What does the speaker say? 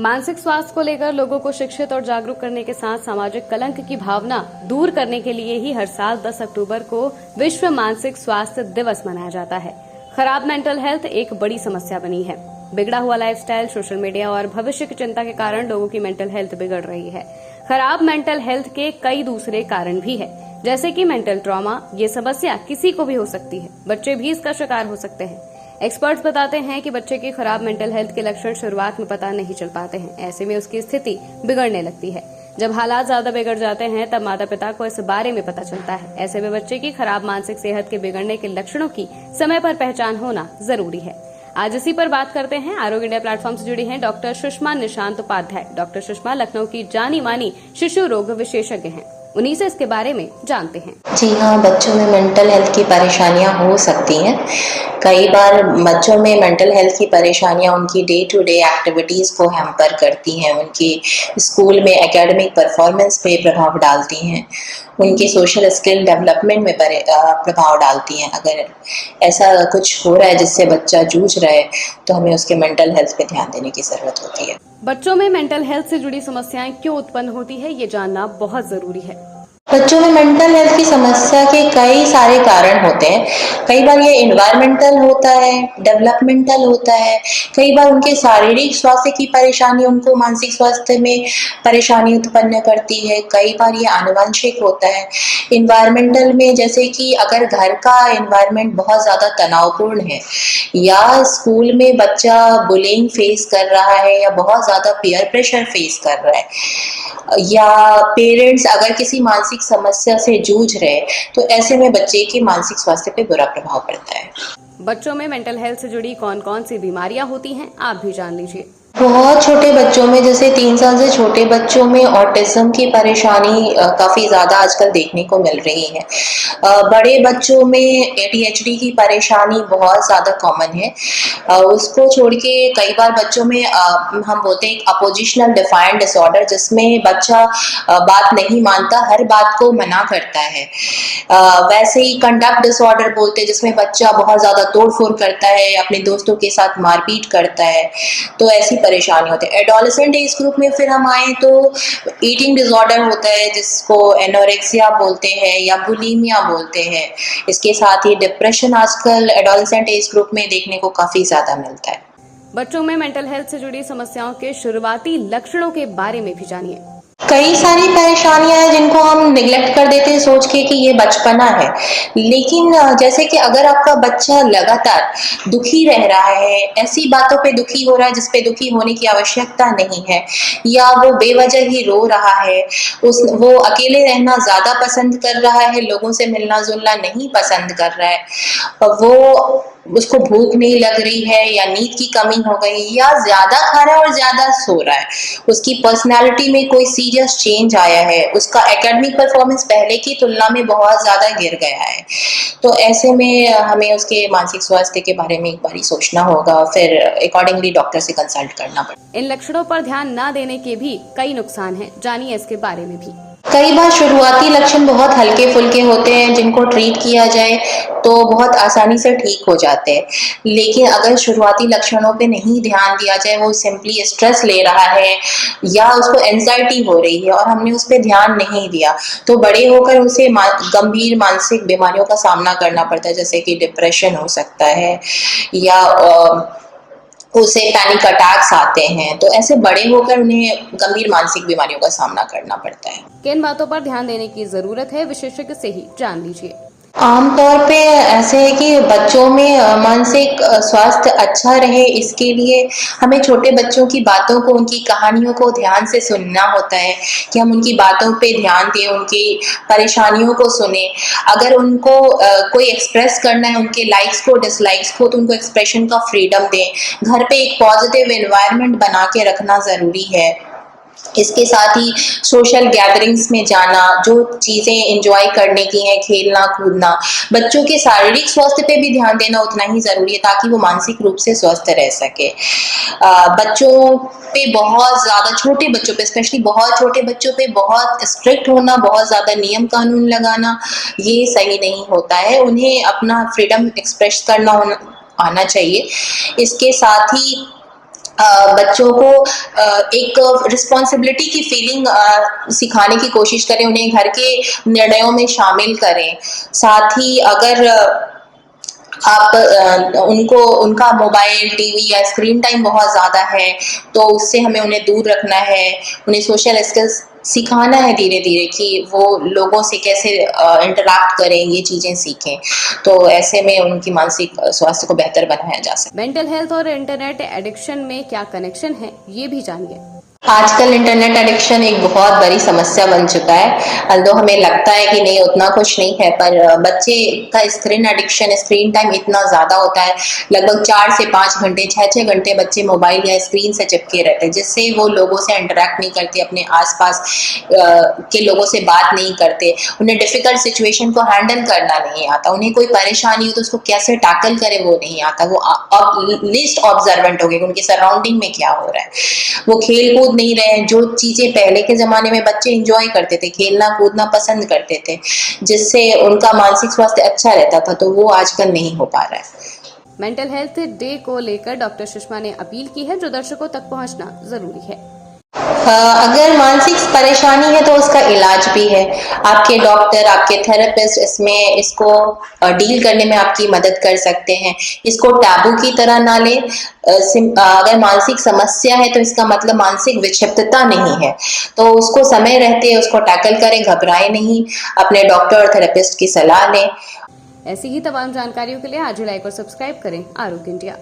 मानसिक स्वास्थ्य को लेकर लोगों को शिक्षित और जागरूक करने के साथ सामाजिक कलंक की भावना दूर करने के लिए ही हर साल 10 अक्टूबर को विश्व मानसिक स्वास्थ्य दिवस मनाया जाता है। खराब मेंटल हेल्थ एक बड़ी समस्या बनी है। बिगड़ा हुआ लाइफस्टाइल, सोशल मीडिया और भविष्य की चिंता के कारण लोगों की मेंटल हेल्थ बिगड़ रही है। खराब मेंटल हेल्थ के कई दूसरे कारण भी है, जैसे कि मेंटल ट्रॉमा। ये समस्या किसी को भी हो सकती है, बच्चे भी इसका शिकार हो सकते हैं। एक्सपर्ट्स बताते हैं कि बच्चे की खराब मेंटल हेल्थ के लक्षण शुरुआत में पता नहीं चल पाते हैं। ऐसे में उसकी स्थिति बिगड़ने लगती है। जब हालात ज्यादा बिगड़ जाते हैं तब माता पिता को इस बारे में पता चलता है। ऐसे में बच्चे की खराब मानसिक सेहत के बिगड़ने के लक्षणों की समय पर पहचान होना जरूरी है। आज इसी पर बात करते हैं। आरोग्य इंडिया प्लेटफॉर्म से जुड़ी हैं डॉक्टर सुषमा निशांत उपाध्याय। डॉक्टर सुषमा लखनऊ की जानी मानी शिशु रोग विशेषज्ञ हैं। उन्हीं से इसके बारे में जानते हैं। जी हाँ, बच्चों में मेंटल हेल्थ की परेशानियां हो सकती हैं। कई बार बच्चों में मेंटल हेल्थ की परेशानियां उनकी डे टू डे एक्टिविटीज़ को हैम्पर करती हैं, उनकी स्कूल में एकेडमिक परफॉर्मेंस पे प्रभाव डालती हैं, उनके सोशल स्किल डेवलपमेंट में प्रभाव डालती हैं। अगर ऐसा कुछ हो रहा है जिससे बच्चा जूझ रहा है तो हमें उसके मेंटल हेल्थ पे ध्यान देने की ज़रूरत होती है। बच्चों में मेंटल हेल्थ से जुड़ी समस्याएं क्यों उत्पन्न होती है, ये जानना बहुत जरूरी है। बच्चों में मेंटल हेल्थ की समस्या के कई सारे कारण होते हैं। कई बार ये एनवायरमेंटल होता है, डेवलपमेंटल होता है, कई बार उनके शारीरिक स्वास्थ्य की परेशानी उनको मानसिक स्वास्थ्य में परेशानी उत्पन्न करती है, कई बार ये आनुवंशिक होता है। एनवायरमेंटल में जैसे कि अगर घर का एनवायरनमेंट बहुत ज़्यादा तनावपूर्ण है या स्कूल में बच्चा बुलिंग फेस कर रहा है या बहुत ज़्यादा पीयर प्रेशर फेस कर रहा है या पेरेंट्स अगर किसी मानसिक समस्या से जूझ रहे तो ऐसे में बच्चे के मानसिक स्वास्थ्य पे बुरा प्रभाव पड़ता है। बच्चों में मेंटल हेल्थ से जुड़ी कौन कौन सी बीमारियां होती हैं, आप भी जान लीजिए। बहुत छोटे बच्चों में, जैसे 3 साल से छोटे बच्चों में ऑटिज्म की परेशानी काफ़ी ज़्यादा आजकल देखने को मिल रही है। बड़े बच्चों में ADHD की परेशानी बहुत ज़्यादा कॉमन है। उसको छोड़ के कई बार बच्चों में हम बोलते हैं एक अपोजिशनल डिफाइंड डिसऑर्डर, जिसमें बच्चा बात नहीं मानता, हर बात को मना करता है। वैसे ही कंडक्ट डिसऑर्डर बोलते हैं, जिसमें बच्चा बहुत ज़्यादा तोड़-फोड़ करता है, अपने दोस्तों के साथ मारपीट करता है। तो ऐसी परेशानी होती है। एडोलेसेंट एज ग्रुप में फिर हम आए तो ईटिंग डिसऑर्डर होता है, जिसको एनोरेक्सिया बोलते हैं या बुलिमिया बोलते हैं। इसके साथ ही डिप्रेशन आजकल एडोलेसेंट एज ग्रुप में देखने को काफ़ी ज़्यादा मिलता है। बच्चों में मेंटल हेल्थ से जुड़ी समस्याओं के शुरुआती लक्षणों के बारे में भी जानिए। कई सारी परेशानियां हैं जिनको हम निगलेक्ट कर देते हैं सोच के कि ये बचपना है, लेकिन जैसे कि अगर आपका बच्चा लगातार दुखी रह रहा है, ऐसी बातों पे दुखी हो रहा है जिस पे दुखी होने की आवश्यकता नहीं है, या वो बेवजह ही रो रहा है, वो अकेले रहना ज़्यादा पसंद कर रहा है, लोगों से मिलना जुलना नहीं पसंद कर रहा है, वो उसको भूख नहीं लग रही है या नींद की कमी हो गई या ज़्यादा खा रहा है और ज़्यादा सो रहा है, उसकी पर्सनैलिटी में कोई सीरियस चेंज आया है, उसका एकेडमिक परफॉर्मेंस पहले की तुलना में बहुत ज़्यादा गिर गया है, तो ऐसे में हमें उसके मानसिक स्वास्थ्य के बारे में एक बारी सोचना होगा, फिर अकॉर्डिंगली डॉक्टर से कंसल्ट करना पड़ेगा। इन लक्षणों पर ध्यान न देने के भी कई नुकसान हैं, जानिए इसके बारे में भी। कई बार शुरुआती लक्षण बहुत हल्के फुल्के होते हैं जिनको ट्रीट किया जाए तो बहुत आसानी से ठीक हो जाते हैं, लेकिन अगर शुरुआती लक्षणों पे नहीं ध्यान दिया जाए, वो सिंपली स्ट्रेस ले रहा है या उसको एंजाइटी हो रही है और हमने उस पर ध्यान नहीं दिया तो बड़े होकर उसे गंभीर मानसिक बीमारियों का सामना करना पड़ता है, जैसे कि डिप्रेशन हो सकता है या उसे पैनिक अटैक्स आते हैं। तो ऐसे बड़े होकर उन्हें गंभीर मानसिक बीमारियों का सामना करना पड़ता है। किन बातों पर ध्यान देने की जरूरत है, विशेषज्ञ से ही जान लीजिए। आमतौर पे ऐसे है कि बच्चों में मानसिक स्वास्थ्य अच्छा रहे, इसके लिए हमें छोटे बच्चों की बातों को, उनकी कहानियों को ध्यान से सुनना होता है कि हम उनकी बातों पे ध्यान दें, उनकी परेशानियों को सुने। अगर उनको कोई एक्सप्रेस करना है, उनके लाइक्स को डिसलाइक्स को, तो उनको एक्सप्रेशन का फ्रीडम दें। घर पे एक पॉजिटिव एनवायरनमेंट बना के रखना ज़रूरी है। इसके साथ ही सोशल गैदरिंग्स में जाना, जो चीज़ें एंजॉय करने की हैं, खेलना कूदना, बच्चों के शारीरिक स्वास्थ्य पे भी ध्यान देना उतना ही ज़रूरी है ताकि वो मानसिक रूप से स्वस्थ रह सके। बच्चों पे बहुत ज़्यादा, छोटे बच्चों पे स्पेशली बहुत छोटे बच्चों पे बहुत स्ट्रिक्ट होना, बहुत ज़्यादा नियम कानून लगाना, ये सही नहीं होता है। उन्हें अपना फ्रीडम एक्सप्रेस करना आना चाहिए। इसके साथ ही बच्चों को एक रिस्पॉन्सिबिलिटी की फीलिंग सिखाने की कोशिश करें, उन्हें घर के निर्णयों में शामिल करें। साथ ही अगर आप उनको उनका मोबाइल, टीवी या स्क्रीन टाइम बहुत ज़्यादा है, तो उससे हमें उन्हें दूर रखना है। उन्हें सोशल स्किल्स सिखाना है धीरे-धीरे कि वो लोगों से कैसे इंटरैक्ट करें, ये चीज़ें सीखें। तो ऐसे में उनकी मानसिक स्वास्थ्य को बेहतर बनाया जा सकता है। मेंटल हेल्थ और इंटरनेट एडिक्शन में क्या कनेक्शन है, ये भी जानिए। आजकल इंटरनेट एडिक्शन एक बहुत बड़ी समस्या बन चुका है। अल्दो हमें लगता है कि नहीं, उतना कुछ नहीं है, पर बच्चे का स्क्रीन एडिक्शन, स्क्रीन टाइम इतना ज़्यादा होता है। लगभग 4 से 5 घंटे, 6-6 घंटे बच्चे मोबाइल या स्क्रीन से चिपके रहते हैं, जिससे वो लोगों से इंटरैक्ट नहीं करते, अपने आसपास के लोगों से बात नहीं करते। उन्हें डिफ़िकल्ट सिचुएशन को हैंडल करना नहीं आता। उन्हें कोई परेशानी हो तो उसको कैसे टैकल करें वो नहीं आता। वो लीस्ट ऑब्जर्वेंट हो गए, उनके सराउंडिंग में क्या हो रहा है। वो खेल कूद नहीं रहे हैं। जो चीज़ें पहले के ज़माने में बच्चे एंजॉय करते थे, खेलना कूदना पसंद करते थे, जिससे उनका मानसिक स्वास्थ्य अच्छा रहता था, तो वो आजकल नहीं हो पा रहा है। मेंटल हेल्थ डे को लेकर डॉक्टर सुषमा ने अपील की है, जो दर्शकों तक पहुंचना जरूरी है। अगर मानसिक परेशानी है तो उसका इलाज भी है। आपके डॉक्टर, आपके थेरेपिस्ट इसको डील करने में आपकी मदद कर सकते हैं। इसको टैबू की तरह ना लें। अगर मानसिक समस्या है तो इसका मतलब मानसिक विक्षिप्तता नहीं है। तो उसको समय रहते उसको टैकल करें, घबराएं नहीं, अपने डॉक्टर और थेरेपिस्ट की सलाह लें। ऐसी ही तमाम जानकारियों के लिए आज ही लाइक और सब्सक्राइब करें आरोग्य इंडिया।